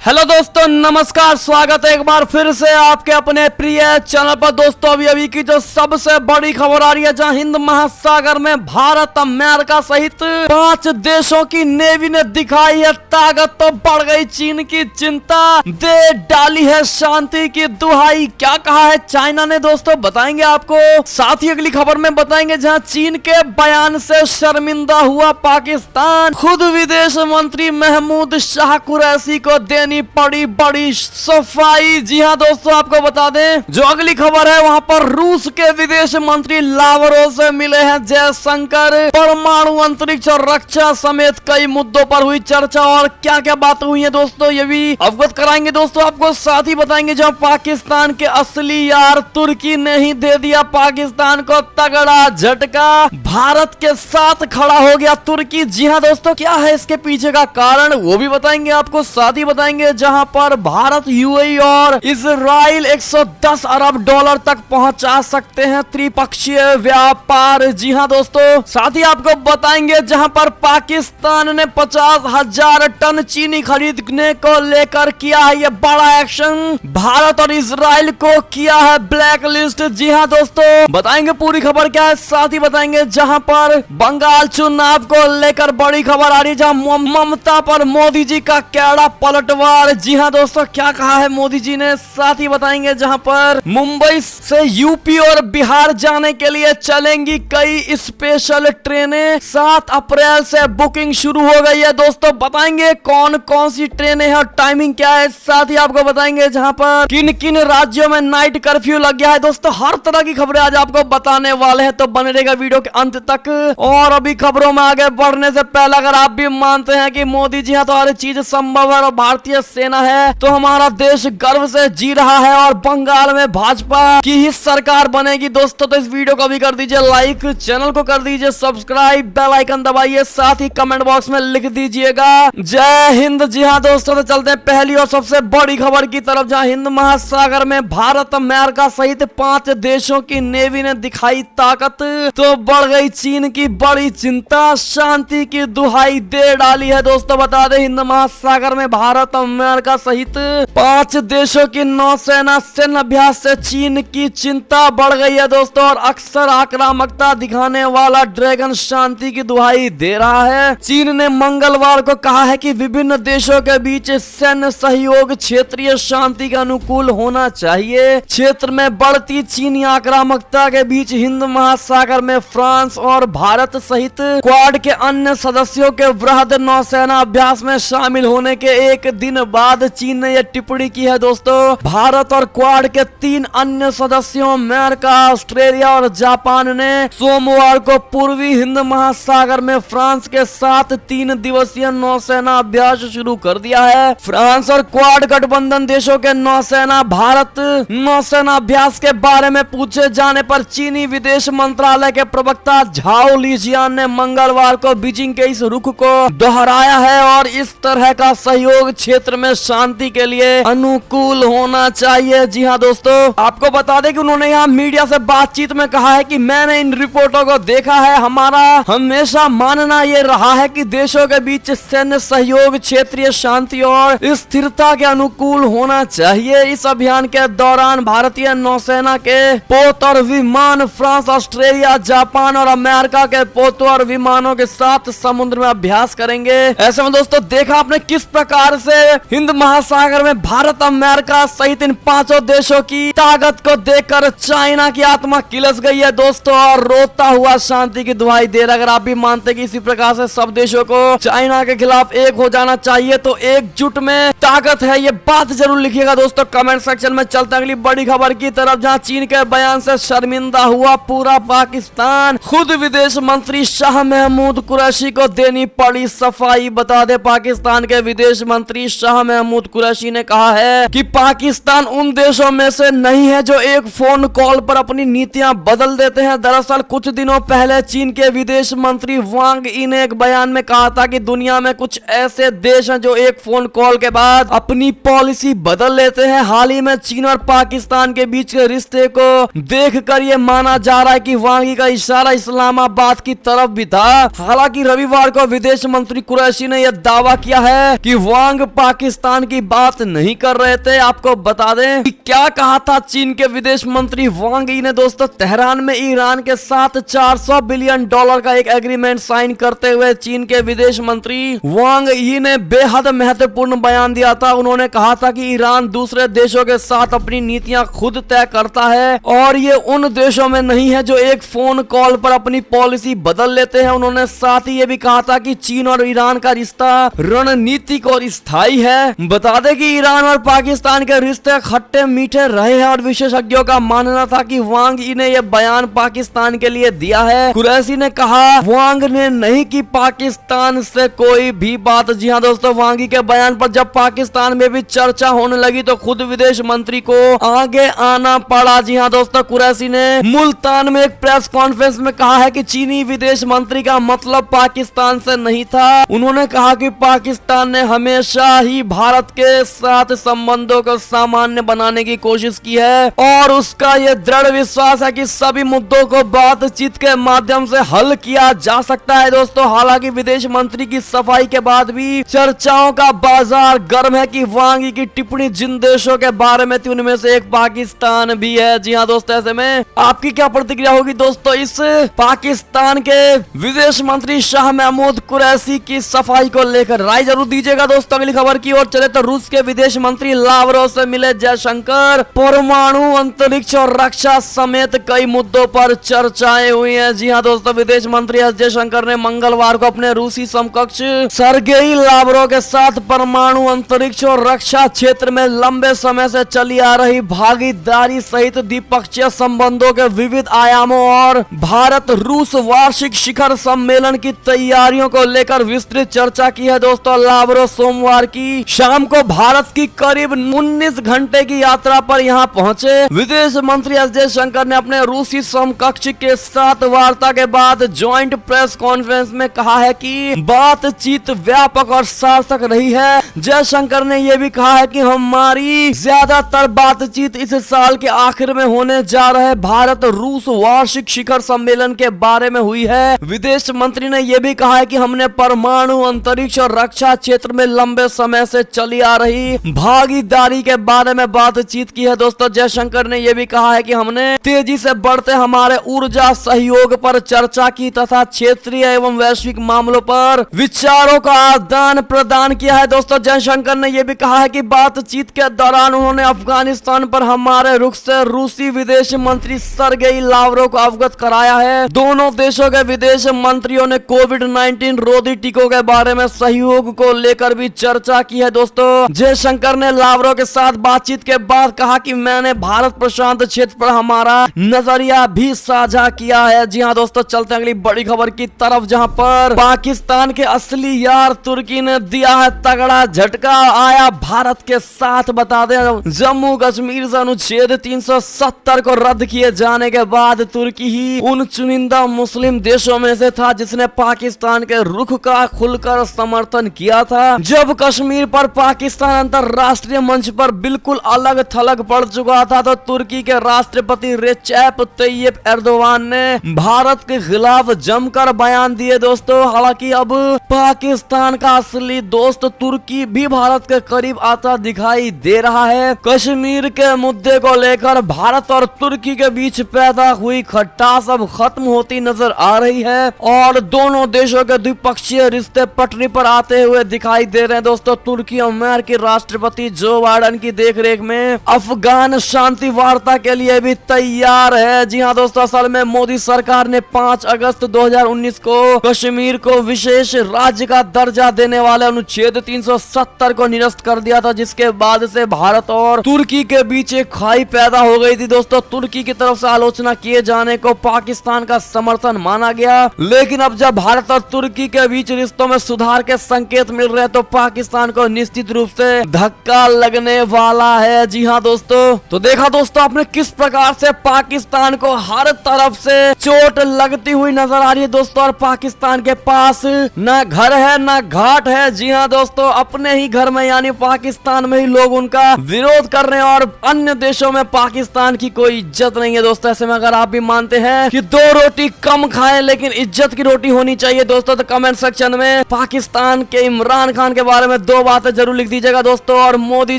Hello दोस्तों, नमस्कार। स्वागत है एक बार फिर से आपके अपने प्रिय चैनल पर। दोस्तों अभी की जो सबसे बड़ी खबर आ रही है, जहां हिंद महासागर में भारत, अमेरिका सहित 5 देशों की नेवी ने दिखाई है ताकत, तो बढ़ गई चीन की चिंता, दे डाली है शांति की दुहाई। क्या कहा है चाइना ने दोस्तों, बताएंगे आपको। साथ ही अगली खबर में बताएंगे, जहां चीन के बयान से शर्मिंदा हुआ पाकिस्तान, खुद विदेश मंत्री महमूद शाह कुरैशी को देनी पड़ी बड़ी सफाई। जी हाँ दोस्तों, आपको बता दें जो अगली खबर है, वहां पर रूस के विदेश मंत्री लावरोव से मिले हैं जयशंकर। परमाणु, अंतरिक्ष और रक्षा समेत कई मुद्दों पर हुई चर्चा, और क्या क्या बात हुई है दोस्तों, ये भी अवगत कराएंगे दोस्तों आपको। साथ ही बताएंगे जहां पाकिस्तान के असली यार तुर्की ने ही दे दिया पाकिस्तान को तगड़ा झटका, भारत के साथ खड़ा हो गया तुर्की। जी हाँ दोस्तों, क्या है इसके पीछे का कारण, वो भी बताएंगे आपको। साथ ही बताएंगे जहां पर भारत, यूएई और इजराइल 110 अरब डॉलर तक पहुंचा सकते हैं त्रिपक्षीय व्यापार। जी हां दोस्तों, साथ ही आपको बताएंगे जहां पर पाकिस्तान ने 50,000 टन चीनी खरीदने को लेकर किया है ये बड़ा एक्शन, भारत और इजराइल को किया है ब्लैक लिस्ट। जी हां दोस्तों, बताएंगे पूरी खबर क्या है। साथ ही बताएंगे जहां पर बंगाल चुनाव को लेकर बड़ी खबर आ रही है, जहां ममता पर मोदी जी का कैड़ा पलटवार। जी हाँ दोस्तों, क्या कहा है मोदी जी ने। साथ ही बताएंगे जहां पर मुंबई से यूपी और बिहार जाने के लिए चलेंगी कई स्पेशल ट्रेनें, 7 अप्रैल से बुकिंग शुरू हो गई है दोस्तों। बताएंगे कौन कौन सी ट्रेनें हैं और टाइमिंग क्या है। साथ ही आपको बताएंगे जहां पर किन किन राज्यों में नाइट कर्फ्यू लग गया है दोस्तों। हर तरह की खबरें आज आपको बताने वाले हैं, तो बने रहेगा वीडियो के अंत तक। और अभी खबरों में आगे बढ़ने से पहले, अगर आप भी मानते हैं कि मोदी जी हाँ तो हर चीज संभव है और भारतीय सेना है तो हमारा देश गर्व से जी रहा है, और बंगाल में भाजपा की ही सरकार बनेगी दोस्तों, तो इस वीडियो को भी कर दीजिए लाइक, चैनल को कर दीजिए सब्सक्राइब, बेल आइकन दबाइए, साथ ही कमेंट बॉक्स में लिख दीजिएगा जय हिंद। जी हाँ दोस्तों, तो चलते हैं पहली और सबसे बड़ी खबर की तरफ, जहां हिंद महासागर में भारत, अमेरिका सहित 5 देशों की नेवी ने दिखाई ताकत, तो बढ़ गई चीन की बड़ी चिंता, शांति की दुहाई दे डाली है दोस्तों। बता दें हिंद महासागर में भारत, अमेरिका सहित 5 देशों की नौसेना सैन्य अभ्यास से चीन की चिंता बढ़ गई है दोस्तों, और अक्सर आक्रामकता दिखाने वाला ड्रैगन शांति की दुहाई दे रहा है। चीन ने मंगलवार को कहा है कि विभिन्न देशों के बीच सैन्य सहयोग क्षेत्रीय शांति के अनुकूल होना चाहिए। क्षेत्र में बढ़ती चीनी आक्रामकता के बीच हिंद महासागर में फ्रांस और भारत सहित क्वाड के अन्य सदस्यों के वृहद नौसेना अभ्यास में शामिल होने के एक दिन बाद चीन ने यह टिप्पणी की है दोस्तों। भारत और क्वाड के 3 अन्य सदस्यों अमेरिका, ऑस्ट्रेलिया और जापान ने सोमवार को पूर्वी हिंद महासागर में फ्रांस के साथ 3 दिवसीय नौसेना अभ्यास शुरू कर दिया है। फ्रांस और क्वाड गठबंधन देशों के नौसेना भारत नौसेना अभ्यास के बारे में पूछे जाने पर चीनी विदेश मंत्रालय के प्रवक्ता झाओ लिजियान ने मंगलवार को बीजिंग के इस रुख को दोहराया है, और इस तरह का सहयोग क्षेत्र में शांति के लिए अनुकूल होना चाहिए। जी हाँ दोस्तों, आपको बता दें कि उन्होंने यहाँ मीडिया से बातचीत में कहा है कि मैंने इन रिपोर्टों को देखा है, हमारा हमेशा मानना ये रहा है कि देशों के बीच सैन्य सहयोग क्षेत्रीय शांति और स्थिरता के अनुकूल होना चाहिए। इस अभियान के दौरान भारतीय नौसेना के पोत और विमान फ्रांस, ऑस्ट्रेलिया, जापान और अमेरिका के पोतों और विमानों के साथ समुद्र में अभ्यास करेंगे। ऐसे में दोस्तों देखा आपने किस प्रकार से हिंद महासागर में भारत, अमेरिका सहित इन 5 देशों की ताकत को देखकर चाइना की आत्मा किलस गई है दोस्तों, और रोता हुआ शांति की दुहाई दे रहा। अगर आप भी मानते कि इसी प्रकार से सब देशों को चाइना के खिलाफ एक हो जाना चाहिए, तो एकजुट में ताकत है, ये बात जरूर लिखिएगा दोस्तों कमेंट सेक्शन में। चलते अगली बड़ी खबर की तरफ, जहां चीन के बयान से शर्मिंदा हुआ पूरा पाकिस्तान, खुद विदेश मंत्री शाह महमूद कुरैशी को देनी पड़ी सफाई। बता दे पाकिस्तान के विदेश मंत्री शाह महमूद कुरैशी ने कहा है कि पाकिस्तान उन देशों में से नहीं है जो एक फोन कॉल पर अपनी नीतियां बदल देते हैं। दरअसल कुछ दिनों पहले चीन के विदेश मंत्री वांग यी ने एक बयान में कहा था कि दुनिया में कुछ ऐसे देश हैं जो एक फोन कॉल के बाद अपनी पॉलिसी बदल लेते हैं। हाल ही में चीन और पाकिस्तान के बीच के रिश्ते को देखकर यह माना जा रहा है कि वांग यी का इशारा इस्लामाबाद की तरफ भी था। हालांकि रविवार को विदेश मंत्री कुरैशी ने यह दावा किया है कि वांग पाकिस्तान की बात नहीं कर रहे थे। आपको बता दें कि क्या कहा था चीन के विदेश मंत्री वांग यी ने दोस्तों तेहरान में ईरान के साथ 400 बिलियन डॉलर का एक एग्रीमेंट साइन करते हुए चीन के विदेश मंत्री वांग यी ने बेहद महत्वपूर्ण बयान दिया था। उन्होंने कहा था कि ईरान दूसरे देशों के साथ अपनी नीतियां खुद तय करता है और ये उन देशों में नहीं है जो एक फोन कॉल पर अपनी पॉलिसी बदल लेते हैं। उन्होंने साथ ही ये भी कहा था कि चीन और ईरान का रिश्ता रणनीतिक और स्थायी है। बता दें कि ईरान और पाकिस्तान के रिश्ते खट्टे मीठे रहे हैं और विशेषज्ञों का मानना था कि वांग यी ने यह बयान पाकिस्तान के लिए दिया है। कुरैशी ने कहा वांग ने नहीं की पाकिस्तान से कोई भी बात। जी हाँ दोस्तों, वांग यी के बयान पर जब पाकिस्तान में भी चर्चा होने लगी तो खुद विदेश मंत्री को आगे आना पड़ा। जी हाँ दोस्तों, कुरैशी ने मुल्तान में एक प्रेस कॉन्फ्रेंस में कहा है कि चीनी विदेश मंत्री का मतलब पाकिस्तान से नहीं था। उन्होंने कहा कि पाकिस्तान ने हमेशा ही भारत के साथ संबंधों को सामान्य बनाने की कोशिश की है और उसका यह दृढ़ विश्वास है कि सभी मुद्दों को बातचीत के माध्यम से हल किया जा सकता है। दोस्तों, हालांकि विदेश मंत्री की सफाई के बाद भी चर्चाओं का बाजार गर्म है कि वांग यी की टिप्पणी जिन देशों के बारे में थी उनमें से एक पाकिस्तान भी है। जी हाँ दोस्तों, ऐसे में आपकी क्या प्रतिक्रिया होगी दोस्तों इस पाकिस्तान के विदेश मंत्री शाह महमूद कुरैशी की सफाई को लेकर? राय जरूर दीजिएगा दोस्तों। अगली खबर की ओर चले तो रूस के विदेश मंत्री लावरोव से मिले जयशंकर। परमाणु, अंतरिक्ष और रक्षा समेत कई मुद्दों पर चर्चाएं हुई हैं। जी हाँ दोस्तों, विदेश मंत्री एस जयशंकर ने मंगलवार को अपने रूसी समकक्ष सर्गेई लावरोव के साथ परमाणु, अंतरिक्ष और रक्षा क्षेत्र में लंबे समय से चली आ रही भागीदारी सहित द्विपक्षीय संबंधों के विविध आयामों और भारत रूस वार्षिक शिखर सम्मेलन की तैयारियों को लेकर विस्तृत चर्चा की है। दोस्तों, लावरोव सोमवार की शाम को भारत की करीब 19 घंटे की यात्रा पर यहां पहुंचे। विदेश मंत्री एस जयशंकर ने अपने रूसी समकक्ष के साथ वार्ता के बाद ज्वाइंट प्रेस कॉन्फ्रेंस में कहा है कि बातचीत व्यापक और सार्थक रही है। जयशंकर ने यह भी कहा है कि हमारी ज्यादातर बातचीत इस साल के आखिर में होने जा रहे भारत रूस वार्षिक शिखर सम्मेलन के बारे में हुई है। विदेश मंत्री ने यह भी कहा है कि हमने परमाणु, अंतरिक्ष और रक्षा क्षेत्र में लंबे समय से चली आ रही भागीदारी के बारे में बातचीत की है। दोस्तों, जयशंकर ने यह भी कहा है कि हमने तेजी से बढ़ते हमारे ऊर्जा सहयोग पर चर्चा की तथा क्षेत्रीय एवं वैश्विक मामलों पर विचारों का आदान प्रदान किया है। दोस्तों, जयशंकर ने यह भी कहा है कि बातचीत के दौरान उन्होंने अफगानिस्तान पर हमारे रुख से रूसी विदेश मंत्री सर्गेई लावरोव को अवगत कराया है। दोनों देशों के विदेश मंत्रियों ने कोविड-19 रोधी टीकों के बारे में सहयोग को लेकर भी चर्चा की है। दोस्तों, जयशंकर ने लावरोव के साथ बातचीत के बाद कहा कि मैंने भारत प्रशांत क्षेत्र पर हमारा नजरिया भी साझा किया है। जी हाँ दोस्तों, चलते हैं अगली बड़ी खबर की तरफ, जहां पर पाकिस्तान के असली यार तुर्की ने दिया है तगड़ा झटका। आया भारत के साथ। बता दें, जम्मू कश्मीर से अनुच्छेद 370 को रद्द किए जाने के बाद तुर्की ही उन चुनिंदा मुस्लिम देशों में से था जिसने पाकिस्तान के रुख का खुलकर समर्थन किया था। जब कश्मीर पर पाकिस्तान अंतरराष्ट्रीय मंच पर बिल्कुल अलग थलग पड़ चुका था तो तुर्की के राष्ट्रपति रेचेप तैयप एर्दोगान ने भारत के खिलाफ जमकर बयान दिए। दोस्तों, हालांकि अब पाकिस्तान का असली दोस्त तुर्की भी भारत के करीब आता दिखाई दे रहा है। कश्मीर के मुद्दे को लेकर भारत और तुर्की के बीच पैदा हुई खटास अब खत्म होती नजर आ रही है और दोनों देशों के द्विपक्षीय रिश्ते पटरी पर आते हुए दिखाई दे रहे हैं। दोस्तों, तुर्की अमेरिकी राष्ट्रपति जो बाइडेन की देखरेख में अफगान शांति वार्ता के लिए भी तैयार है। जी हाँ दोस्तों, असल में मोदी सरकार ने 5 अगस्त 2019 को कश्मीर को विशेष राज्य का दर्जा देने वाले अनुच्छेद 370 को निरस्त कर दिया था, जिसके बाद से भारत और तुर्की के बीच एक खाई पैदा हो गई थी। दोस्तों, तुर्की की तरफ से आलोचना किए जाने को पाकिस्तान का समर्थन माना गया, लेकिन अब जब भारत और तुर्की के बीच रिश्तों में सुधार के संकेत मिल रहे हैं तो पाकिस्तान को निश्चित रूप से धक्का लगने वाला है। जी हाँ दोस्तों, तो देखा दोस्तों आपने किस प्रकार से पाकिस्तान को हर तरफ से चोट लगती हुई नजर आ रही है दोस्तों, और पाकिस्तान के पास न घर है न घाट है। जी हाँ दोस्तों, अपने ही घर में यानी पाकिस्तान में ही लोग उनका विरोध कर रहे हैं और अन्य देशों में पाकिस्तान की कोई इज्जत नहीं है। दोस्तों, ऐसे में अगर आप भी मानते हैं कि 2 रोटी कम खाएं लेकिन इज्जत की रोटी होनी चाहिए दोस्तों, तो कमेंट सेक्शन में पाकिस्तान के इमरान खान के बारे में 2 दो बातें जरूर लिख दीजिएगा दोस्तों। और मोदी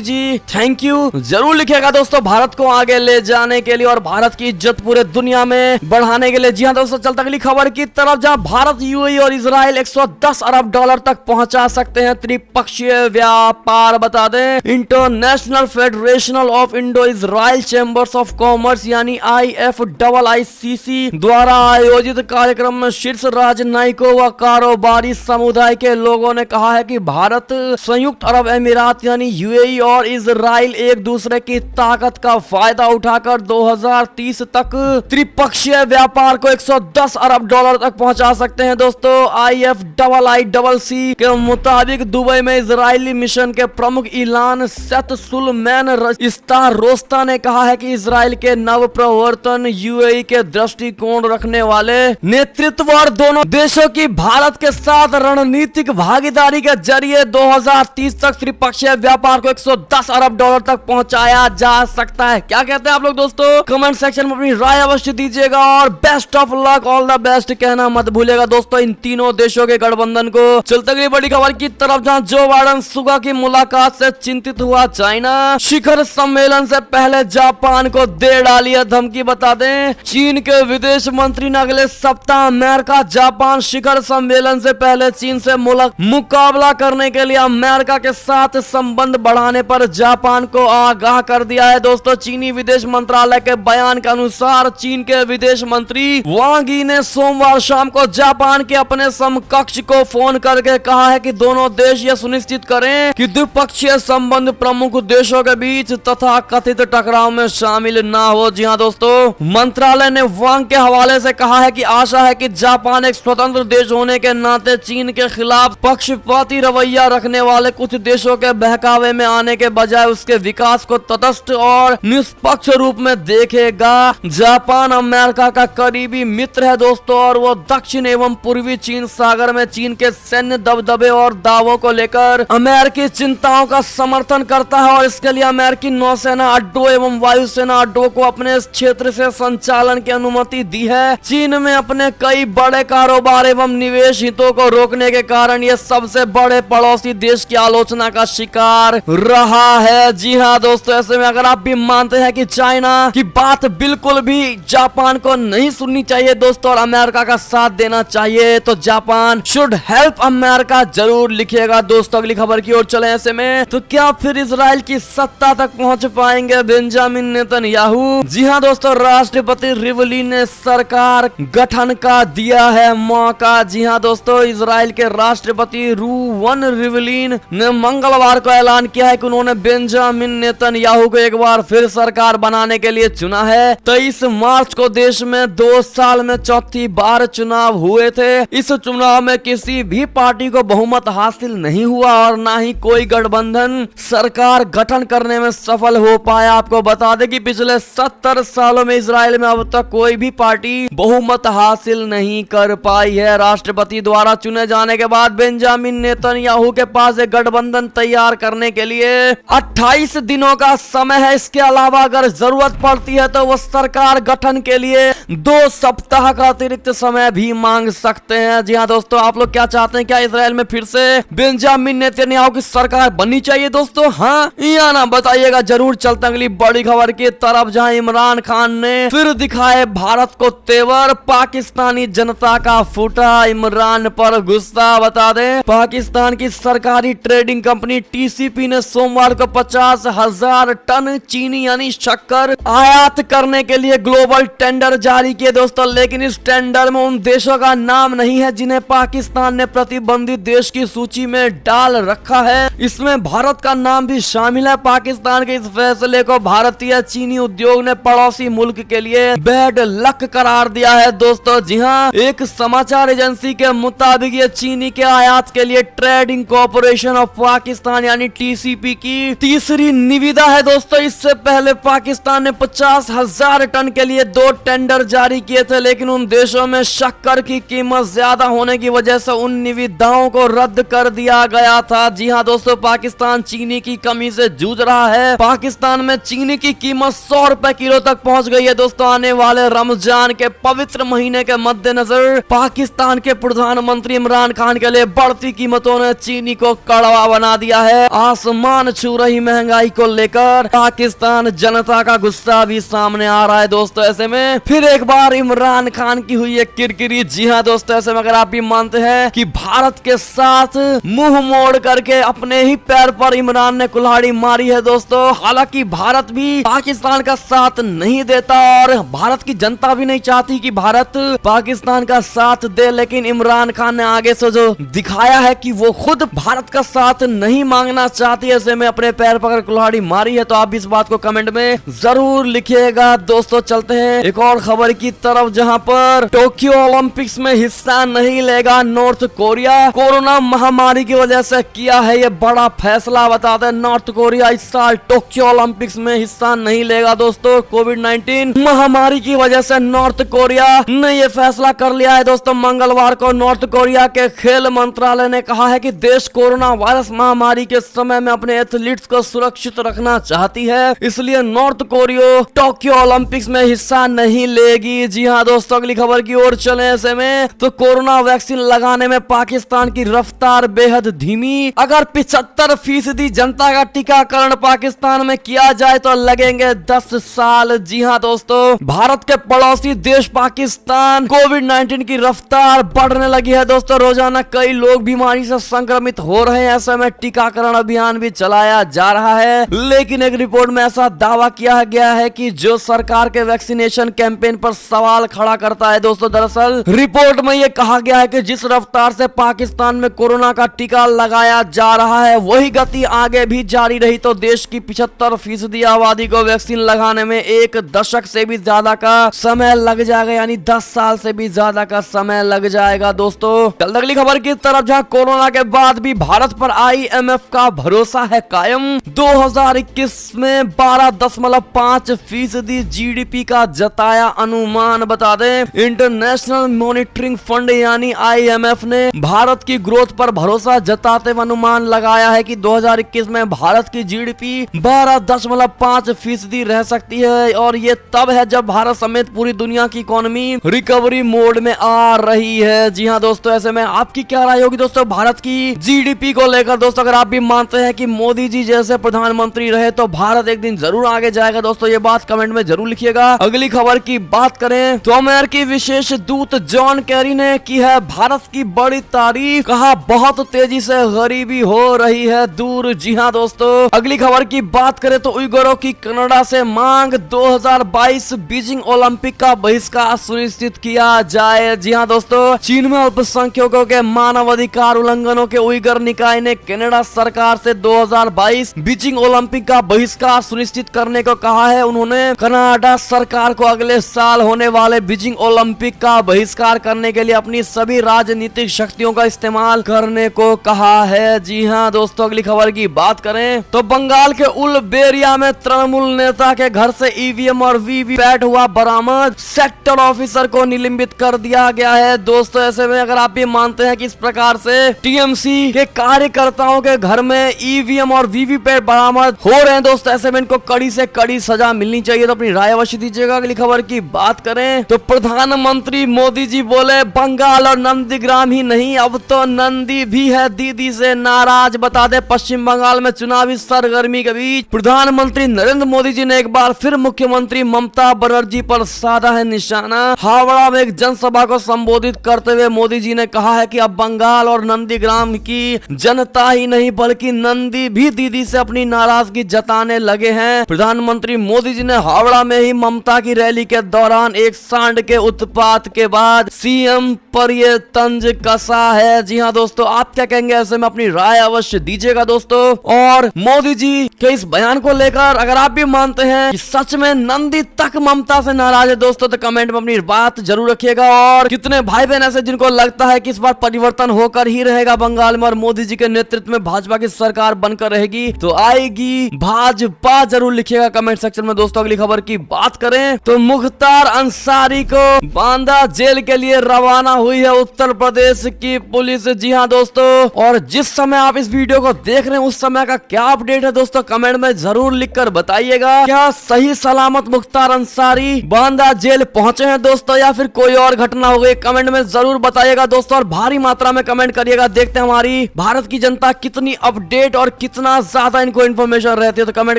जी थैंक यू जरूर लिखेगा दोस्तों भारत को आगे ले जाने के लिए और भारत की इज्जत पूरे दुनिया में बढ़ाने के लिए। जी हाँ दोस्तों, चलता अगली खबर की तरफ, जहां भारत, यूएई और इजराइल 110 अरब डॉलर तक पहुंचा सकते हैं त्रिपक्षीय व्यापार। बता दें, international federation of Indo Israel chambers of commerce यानी IFIICC द्वारा आयोजित कार्यक्रम में शीर्ष राजनयिकों व कारोबारी समुदाय के लोगों ने कहा है कि भारत, संयुक्त अरब अमीरात यानी यूएई और इजराइल एक दूसरे की ताकत का फायदा उठाकर 2030 तक त्रिपक्षीय व्यापार को 110 अरब डॉलर तक पहुंचा सकते हैं दोस्तों। IFIICC के मुताबिक दुबई में इजरायली मिशन के प्रमुख इलान सेत सुलमैन इस्तार रोस्ता ने कहा है कि इजराइल के नव प्रवर्तन यूएई के दृष्टिकोण रखने वाले नेतृत्व और दोनों देशों की भारत के साथ रणनीतिक भागीदारी के जरिए 2030 तक त्रिपक्षीय व्यापार को 110 अरब डॉलर तक पहुंचाया जा सकता है। क्या कहते हैं आप लोग दोस्तों? कमेंट सेक्शन में अपनी राय अवश्य दीजिएगा और best of luck, all the best कहना मत भूलिएगा दोस्तों इन तीनों देशों के गठबंधन को। चलते गई बड़ी खबर की तरफ, जहां जो बाइडेन सुगा की मुलाकात से चिंतित हुआ चाइना, शिखर सम्मेलन से पहले जापान को दे डाली है धमकी। बता दें, चीन के विदेश मंत्री ने अगले सप्ताह अमेरिका जापान शिखर सम्मेलन से पहले चीन से मुकाबला करने के लिए अमेरिका के साथ संबंध बढ़ाने पर जापान को आगाह कर दिया है दोस्तों। चीनी विदेश मंत्रालय के बयान के अनुसार चीन के विदेश मंत्री वांग यी ने सोमवार शाम को जापान के अपने समकक्ष को फोन करके कहा है कि दोनों देश यह सुनिश्चित करें कि द्विपक्षीय संबंध प्रमुख देशों के बीच तथा कथित टकराव में शामिल ना हो। जी हाँ दोस्तों, मंत्रालय ने वांग के हवाले से कहा है कि आशा है कि जापान एक स्वतंत्र देश होने के नाते चीन के खिलाफ पक्षपाती रवैया रखने वाले कुछ देशों के बहकावे में आने के बजाय उसके विकास को तटस्थ और निष्पक्ष रूप में देखेगा। जापान अमेरिका का करीबी मित्र है दोस्तों और वो दक्षिण एवं पूर्वी चीन सागर में चीन के सैन्य दबदबे और दावों को लेकर अमेरिकी चिंताओं का समर्थन करता है और इसके लिए अमेरिकी नौसेना अड्डों एवं वायुसेना अड्डों को अपने इस क्षेत्र से संचालन की अनुमति दी है। चीन में अपने कई बड़े कारोबार एवं निवेश हितों को रोकने के कारण ये सबसे बड़े पड़ोसी देश की आलोचना का शिकार रहा है। जी हाँ दोस्तों, ऐसे में अगर आप भी मानते हैं कि चाइना की बात बिल्कुल भी जापान को नहीं सुननी चाहिए दोस्तों और अमेरिका का साथ देना चाहिए, तो जापान शुड हेल्प अमेरिका जरूर लिखिएगा दोस्तों। अगली खबर की ओर चले। ऐसे में तो क्या फिर इजराइल की सत्ता तक पहुंच पाएंगे बेंजामिन नेतन्याहू? जी हाँ दोस्तों, राष्ट्रपति रिवलिन ने सरकार गठन का दिया है मौका। जी हाँ दोस्तों, इजराइल के राष्ट्रपति रूवन रिवलिन ने मंगलवार को ऐलान किया है कि उन्होंने बेंजामिन नेतन्याहू को एक बार फिर सरकार बनाने के लिए चुना है। 23 मार्च को देश में 2 साल में चौथी बार चुनाव हुए थे। इस चुनाव में किसी भी पार्टी को बहुमत हासिल नहीं हुआ और ना ही कोई गठबंधन सरकार गठन करने में सफल हो पाया। आपको बता दें कि पिछले 70 सालों में इजराइल में अब तक कोई भी पार्टी बहुमत हासिल नहीं कर पाई है। राष्ट्रपति द्वारा चुने जाने के बाद बेंजामिन नेतन्याहू के पास एक गठबंधन तैयार करने के लिए 28 दिनों का समय है। इसके अलावा अगर जरूरत पड़ती है तो वो सरकार गठन के लिए 2 सप्ताह का अतिरिक्त समय भी मांग सकते हैं। जी हाँ दोस्तों, आप लोग क्या चाहते हैं? क्या इजराइल में फिर से बेंजामिन नेतन्याहू की सरकार बननी चाहिए दोस्तों? हाँ या ना बताइएगा जरूर। चलते अगली बड़ी खबर की तरफ, जहां इमरान खान ने फिर दिखाए भारत को तेवर, पाकिस्तानी जनता का फूटा इमरान पर गुस्सा। बता दें, पाकिस्तान की सरकारी ट्रेडिंग कंपनी TCP ने सोमवार को 50,000 टन चीनी यानी शक्कर आयात करने के लिए ग्लोबल टेंडर जारी किए दोस्तों, लेकिन इस टेंडर में उन देशों का नाम नहीं है जिन्हें पाकिस्तान ने प्रतिबंधित देश की सूची में डाल रखा है। इसमें भारत का नाम भी शामिल है। पाकिस्तान के इस फैसले को भारतीय चीनी उद्योग ने पड़ोसी मुल्क के लिए बैड लक करार दिया है दोस्तों। जी हाँ, एक समाचार एजेंसी के मुताबिक ये चीनी के आयात के लिए ट्रेडिंग कॉर्पोरेशन ऑफ पाकिस्तान यानी TCP की तीसरी निविदा है दोस्तों। इससे पहले पाकिस्तान ने 50,000 टन के लिए 2 टेंडर जारी किए थे, लेकिन उन देशों में शक्कर की कीमत ज्यादा होने की वजह से उन निविदाओं को रद्द कर दिया गया था। जी हाँ दोस्तों, पाकिस्तान चीनी की कमी से जूझ रहा है। पाकिस्तान में चीनी की कीमत 100 रुपए किलो तक पहुंच गई है दोस्तों। आने वाले रमजान के पवित्र महीने के मद्देनजर पाकिस्तान के प्रधानमंत्री इमरान खान के लिए बढ़ती कीमतों ने चीनी को कड़वा बना दिया है। आसमान छू रही महंगाई को लेकर पाकिस्तान जनता का गुस्सा भी सामने आ रहा है दोस्तों। ऐसे में फिर एक बार इमरान खान की हुई है किरकिरी। जी हाँ दोस्तों, ऐसे में अगर आप भी मानते हैं कि भारत के साथ मुंह मोड़ करके अपने ही पैर पर इमरान ने कुल्हाड़ी मारी है दोस्तों। हालांकि भारत भी पाकिस्तान का साथ नहीं देता और भारत की जनता भी नहीं चाहती कि भारत पाकिस्तान का साथ दे, लेकिन इमरान खान ने आगे से जो दिखाया है कि वो खुद भारत का साथ नहीं मांगना चाहती, ऐसे में अपने पैर पकड़ कुल्हाड़ी मारी है। तो आप इस बात को कमेंट में जरूर लिखिएगा दोस्तों। चलते हैं एक और खबर की तरफ, जहां पर टोक्यो ओलंपिक्स में हिस्सा नहीं लेगा नॉर्थ कोरिया। कोरोना महामारी की वजह से किया है ये बड़ा फैसला। बता दें, नॉर्थ कोरिया इस साल टोक्यो ओलंपिक्स में हिस्सा नहीं लेगा दोस्तों। कोविड-19 महामारी की वजह से नॉर्थ कोरिया ने ये फैसला कर लिया है दोस्तों। मंगलवार को नॉर्थ कोरिया के खेल मंत्रालय ने कहा है कि देश कोरोना वायरस महामारी के समय में अपने एथलीट्स को सुरक्षित रखना चाहती है, इसलिए नॉर्थ कोरिया टोक्यो ओलंपिक्स में हिस्सा नहीं लेगी। जी हाँ दोस्तों, अगली खबर की ओर चले। ऐसे में तो कोरोना वैक्सीन लगाने में पाकिस्तान की रफ्तार बेहद धीमी। अगर 75% जनता का टीकाकरण पाकिस्तान में किया जाए तो लगेंगे 10 साल। जी हाँ दोस्तों, भारत के पड़ोसी देश पाकिस्तान कोविड-19 की रफ्तार बढ़ने लगी है दोस्तों। रोजाना कई लोग बीमारी से संक्रमित हो रहे हैं। ऐसे में टीकाकरण अभियान भी चलाया जा रहा है, लेकिन एक रिपोर्ट में ऐसा दावा किया गया है कि जो सरकार के वैक्सीनेशन कैंपेन पर सवाल खड़ा करता है दोस्तों। दरअसल रिपोर्ट में यह कहा गया है कि जिस रफ्तार से पाकिस्तान में कोरोना का टीका लगाया जा रहा है, वही गति आगे भी जारी रही तो देश की 75% आबादी को वैक्सीन लगाने में 1 दशक से भी ज्यादा का समय लग जाएगा, यानी 10 साल से भी ज्यादा का समय लग जाएगा दोस्तों। कल अगली खबर की तरफ, जहां कोरोना के बाद भी भारत पर IMF का भरोसा है कायम। 2021 में 12.5% GDP का जताया अनुमान। बता दें, इंटरनेशनल मॉनिटरिंग फंड यानी IMF ने भारत की ग्रोथ पर भरोसा जताते हुए अनुमान लगाया है कि 2021 में भारत की GDP 12.5% रह सकती है, और ये तब है जब भारत समेत पूरी दुनिया की इकोनॉमी रिकवरी मोड में आ रही है। जी हाँ दोस्तों, ऐसे में आपकी क्या राय होगी दोस्तों भारत की GDP को लेकर दोस्तों? अगर आप भी मानते हैं कि मोदी जी जैसे प्रधानमंत्री रहे तो भारत एक दिन जरूर आगे जाएगा दोस्तों, ये बात कमेंट में जरूर लिखिएगा। अगली खबर की बात करें तो अमेरिकी विशेष दूत जॉन कैरी ने की है भारत की बड़ी तारीफ। कहा, बहुत तेजी से गरीबी हो रही है दूर। जी हाँ दोस्तों, अगली खबर की बात करें तो उइगुरों की कनाडा से मांग, 2022 बीजिंग ओलंपिक का बहिष्कार सुनिश्चित किया जाए। जी हाँ दोस्तों, चीन में अल्पसंख्यकों के मानवाधिकार उल्लंघनों के उइगर निकाय ने कनाडा सरकार से 2022 बीजिंग ओलंपिक का बहिष्कार सुनिश्चित करने को कहा है। उन्होंने कनाडा सरकार को अगले साल होने वाले बीजिंग ओलंपिक का बहिष्कार करने के लिए अपनी सभी राजनीतिक शक्तियों का इस्तेमाल करने को कहा है। जी हाँ दोस्तों, अगली खबर की बात करें तो बंगाल के उलबेरिया में तृणमूल नेता के घर से EVM और वीवीपैट हुआ बरामद। सेक्टर ऑफिसर को निलंबित कर दिया गया है दोस्तों। ऐसे में अगर आप भी मानते हैं कि इस प्रकार से TMC के कार्यकर्ताओं के घर में EVM और वीवीपैट बरामद हो रहे हैं दोस्तों, ऐसे में इनको कड़ी से कड़ी सजा मिलनी चाहिए। तो अपनी राय अवश्य दीजिएगा। अगली खबर की बात करें तो प्रधानमंत्री मोदी जी बोले, बंगाल और नंदीग्राम ही नहीं, अब तो नंदी भी है दीदी से नाराज। बता दे, पश्चिम बंगाल में चुनावी सरगर्मी के बीच प्रधानमंत्री नरेंद्र मोदी जी ने एक बार फिर मुख्यमंत्री ममता बनर्जी पर साधा है निशाना। हावड़ा में एक जनसभा को संबोधित करते हुए मोदी जी ने कहा है कि अब बंगाल और नंदीग्राम की जनता ही नहीं बल्कि नंदी भी दीदी से अपनी नाराजगी जताने लगे हैं। प्रधानमंत्री मोदी जी ने हावड़ा में ही ममता की रैली के दौरान एक सांड के उत्पात के बाद CM पर ये तंज कसा है। जी हाँ दोस्तों, आप क्या कहेंगे? ऐसे में अपनी राय अवश्य दीजिएगा दोस्तों। और मोदी जी के इस बयान को लेकर अगर आप भी मानते हैं कि सच में नंदी तक ममता से नाराज है दोस्तों, तो कमेंट में अपनी बात जरूर रखिएगा। और कितने भाई बहन ऐसे जिनको लगता है कि इस बार परिवर्तन होकर ही रहेगा बंगाल में और मोदी जी के नेतृत्व में भाजपा की सरकार बनकर रहेगी, तो आएगी भाजपा, जरूर लिखिएगा कमेंट सेक्शन में दोस्तों। अगली खबर की बात करें तो मुख्तार अंसारी को बांदा जेल के लिए रवाना हुई है उत्तर प्रदेश की पुलिस। जी हाँ दोस्तों, और जिस समय आप इस वीडियो को देख रहे हैं उस समय का क्या अपडेट है दोस्तों, कमेंट में जरूर लिखकर बताइएगा। क्या सही सलामत मुख्तार अंसारी बांदा जेल पहुंचे हैं दोस्तों, या फिर कोई और घटना हो गई? कमेंट में जरूर बताइएगा दोस्तों, और भारी मात्रा में कमेंट करिएगा। देखते हैं हमारी भारत भारत की जनता कितनी अपडेट और कितना ज्यादा इनको इन्फॉर्मेशन रहती है, तो कमेंट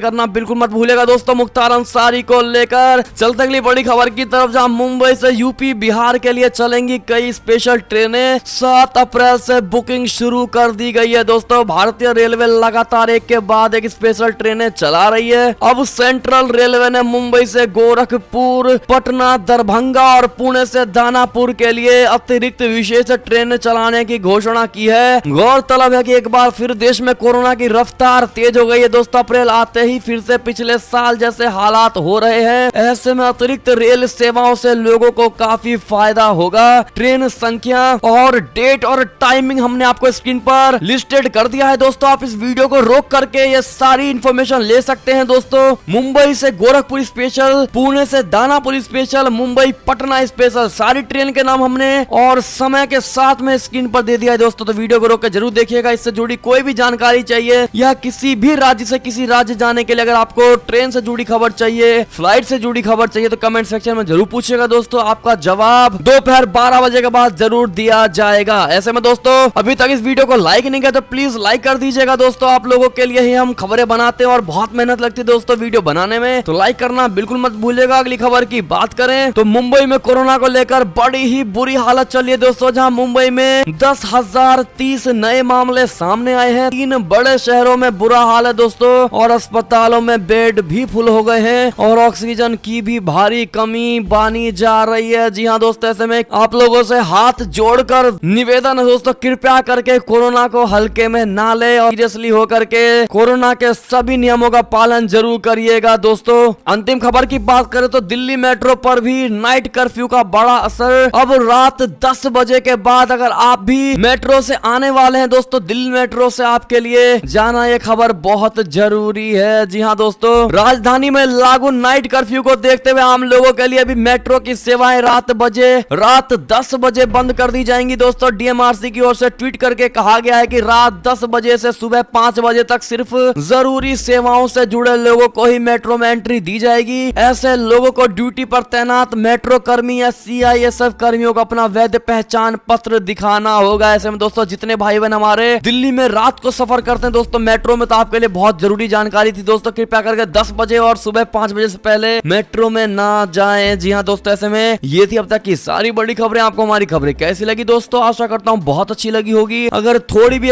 करना बिल्कुल मत भूलेगा दोस्तों। मुख्तार अंसारी को लेकर चलते अगली बड़ी खबर की तरफ, जहां मुंबई से यूपी बिहार के लिए चलेंगी कई स्पेशल ट्रेनें। 7 अप्रैल से बुकिंग शुरू कर दी गई है दोस्तों। भारतीय रेलवे लगातार एक के बाद एक स्पेशल ट्रेनें चला रही है। अब सेंट्रल रेलवे ने मुंबई से गोरखपुर, पटना, दरभंगा और पुणे से दानापुर के लिए अतिरिक्त विशेष ट्रेनें चलाने की घोषणा की है। गौरतलब है कि एक बार फिर देश में कोरोना की रफ्तार तेज हो गई है दोस्तों। अप्रैल आते ही फिर से पिछले साल जैसे हालात हो रहे हैं। ऐसे में अतिरिक्त रेल सेवाओं से लोगों को काफी फायदा होगा। ट्रेन संख्या और डेट और टाइमिंग हमने आपको स्क्रीन पर लिस्टेड कर दिया है दोस्तों। आप इस वीडियो को रोक करके ये सारी इंफॉर्मेशन ले सकते हैं दोस्तों। मुंबई से गोरखपुर स्पेशल, पुणे से दानापुर स्पेशल, मुंबई पटना स्पेशल, सारी ट्रेन के नाम हमने और समय के साथ में स्क्रीन पर दे दिया है दोस्तों। तो वीडियो को रोक कर जरूर देखिएगा। इससे जुड़ी कोई भी जानकारी चाहिए या किसी भी राज्य से किसी राज्य जाने के लिए अगर आपको ट्रेन से जुड़ी खबर चाहिए, फ्लाइट से जुड़ी खबर चाहिए, तो कमेंट सेक्शन में जरूर पूछिएगा दोस्तों। आपका जवाब दोपहर 12 बजे के बाद जरूर दिया जाएगा। ऐसे में दोस्तों अभी तक इस वीडियो को लाइक नहीं किया तो प्लीज लाइक कर दीजिएगा दोस्तों। आप लोगों के लिए ही हम खबरें बनाते हैं और बहुत मेहनत लगती है दोस्तों वीडियो बनाने में, तो लाइक करना बिल्कुल मत भूलिएगा। अगली खबर की बात करें तो मुंबई में कोरोना को लेकर बड़ी ही बुरी हालत चली है दोस्तों। जहां मुंबई में 10,030 नए मामले सामने आए हैं। 3 बड़े शहरों में बुरा हाल है दोस्तों और अस्पतालों में बेड भी फुल हो गए हैं और ऑक्सीजन की भी भारी कमी बानी जा रही है। जी हाँ दोस्तों, ऐसे में आप लोगों से हाथ जोड़कर निवेदन है दोस्तों, कृपया करके कोरोना को हल्के में ना ले और सीरियसली होकर के कोरोना के सभी नियमों का पालन जरूर करिएगा दोस्तों। अंतिम खबर की बात करें तो दिल्ली मेट्रो पर भी नाइट कर्फ्यू का बड़ा असर। अब रात 10 बजे के बाद अगर आप भी मेट्रो से आने वाले हैं दोस्तों, दिल्ली मेट्रो से आपके लिए जाना ये खबर बहुत जरूरी है। जी हाँ दोस्तों, राजधानी में लागू नाइट कर्फ्यू को देखते हुए आम लोगों के लिए अभी मेट्रो की सेवाएं रात 10 बजे बंद कर दी जाएंगी दोस्तों। डीएमआरसी की ओर से ट्वीट करके कहा गया है कि रात 10 बजे से सुबह 5 बजे तक सिर्फ जरूरी सेवाओं से जुड़े लोगों को ही मेट्रो में एंट्री दी जाएगी। ऐसे लोगों को ड्यूटी पर तैनात मेट्रो कर्मी या सीआईएसएफ कर्मियों को अपना वैध पहचान पत्र दिखाना होगा। ऐसे में दोस्तों जितने भाई बहन हमारे दिल्ली में रात को सफर करते हैं दोस्तों मेट्रो में, तो आपके लिए बहुत जरूरी जानकारी थी दोस्तों। कृपया करके 10 बजे और सुबह 5 बजे से पहले मेट्रो में ना जाएं। जी हाँ दोस्तों, ऐसे में ये थी अब तक की सारी बड़ी खबरें। आपको हमारी खबरें कैसी लगी दोस्तों? आशा करता हूँ बहुत अच्छी लगी होगी। अगर थोड़ी भी